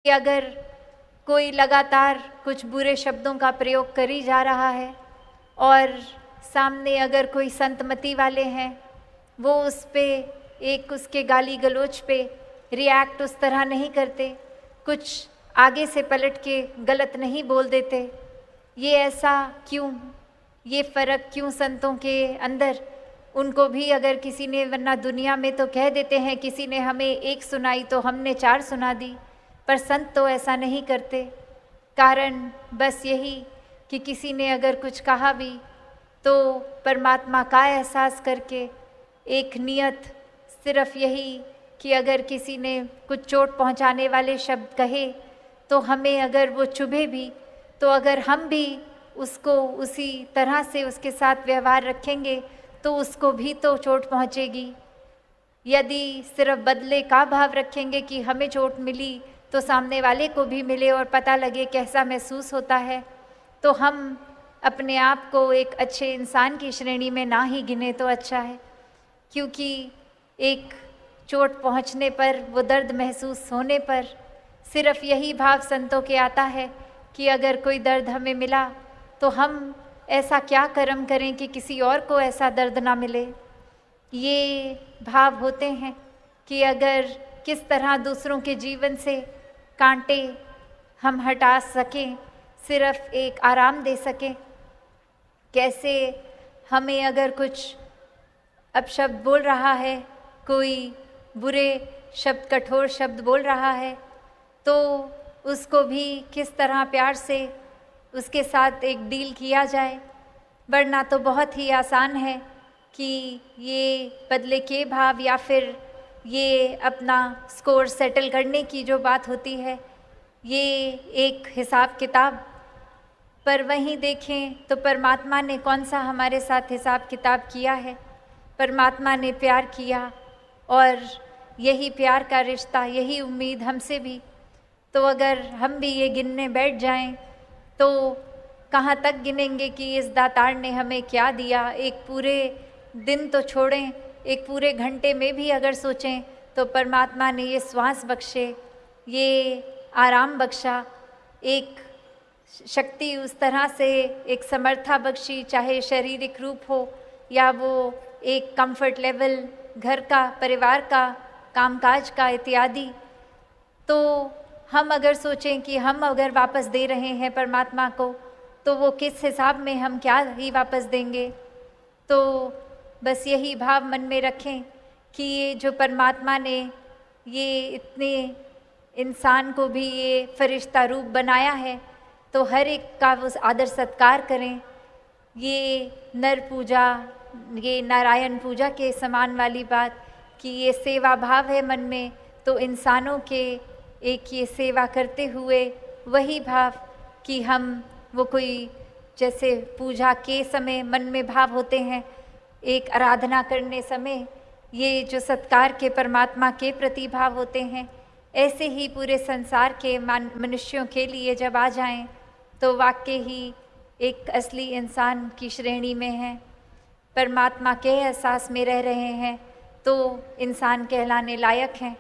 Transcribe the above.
कि अगर कोई लगातार कुछ बुरे शब्दों का प्रयोग करी जा रहा है और सामने अगर कोई संतमति वाले हैं, वो उस पे एक उसके गाली गलौज पे रिएक्ट उस तरह नहीं करते, कुछ आगे से पलट के गलत नहीं बोल देते। ये ऐसा क्यों, ये फ़र्क क्यों संतों के अंदर? उनको भी अगर किसी ने, वरना दुनिया में तो कह देते हैं किसी ने हमें एक सुनाई तो हमने 4 सुना दी, पर संत तो ऐसा नहीं करते। कारण बस यही कि किसी ने अगर कुछ कहा भी तो परमात्मा का एहसास करके, एक नियत सिर्फ यही कि अगर किसी ने कुछ चोट पहुंचाने वाले शब्द कहे तो हमें अगर वो चुभे भी, तो अगर हम भी उसको उसी तरह से उसके साथ व्यवहार रखेंगे तो उसको भी तो चोट पहुंचेगी। यदि सिर्फ बदले का भाव रखेंगे कि हमें चोट मिली तो सामने वाले को भी मिले और पता लगे कैसा महसूस होता है, तो हम अपने आप को एक अच्छे इंसान की श्रेणी में ना ही गिने तो अच्छा है। क्योंकि एक चोट पहुंचने पर, वो दर्द महसूस होने पर सिर्फ यही भाव संतों के आता है कि अगर कोई दर्द हमें मिला तो हम ऐसा क्या कर्म करें कि किसी और को ऐसा दर्द ना मिले। ये भाव होते हैं कि अगर किस तरह दूसरों के जीवन से कांटे हम हटा सकें, सिर्फ एक आराम दे सकें। कैसे हमें अगर कुछ अपशब्द बोल रहा है, कोई बुरे शब्द, कठोर शब्द बोल रहा है, तो उसको भी किस तरह प्यार से उसके साथ एक डील किया जाए। वरना तो बहुत ही आसान है कि ये बदले के भाव या फिर ये अपना स्कोर सेटल करने की जो बात होती है, ये एक हिसाब किताब। पर वहीं देखें तो परमात्मा ने कौन सा हमारे साथ हिसाब किताब किया है। परमात्मा ने प्यार किया और यही प्यार का रिश्ता, यही उम्मीद हमसे भी। तो अगर हम भी ये गिनने बैठ जाएं तो कहाँ तक गिनेंगे कि इस दातार ने हमें क्या दिया। एक पूरे दिन तो छोड़ें, एक पूरे घंटे में भी अगर सोचें तो परमात्मा ने ये श्वास बख्शे, ये आराम बख्शा, एक शक्ति उस तरह से एक समर्था बख्शी, चाहे शारीरिक रूप हो या वो एक कंफर्ट लेवल घर का, परिवार का, कामकाज का इत्यादि। तो हम अगर सोचें कि हम अगर वापस दे रहे हैं परमात्मा को, तो वो किस हिसाब में हम क्या ही वापस देंगे। तो बस यही भाव मन में रखें कि ये जो परमात्मा ने ये इतने इंसान को भी ये फरिश्ता रूप बनाया है, तो हर एक का वो आदर सत्कार करें। ये नर पूजा, ये नारायण पूजा के समान वाली बात कि ये सेवा भाव है मन में, तो इंसानों के एक ये सेवा करते हुए वही भाव कि हम वो कोई जैसे पूजा के समय मन में भाव होते हैं, एक आराधना करने समय ये जो सत्कार के परमात्मा के प्रति भाव होते हैं, ऐसे ही पूरे संसार के मनुष्यों के लिए जब आ जाएं तो वाकई ही एक असली इंसान की श्रेणी में हैं, परमात्मा के एहसास में रह रहे हैं, तो इंसान कहलाने लायक हैं।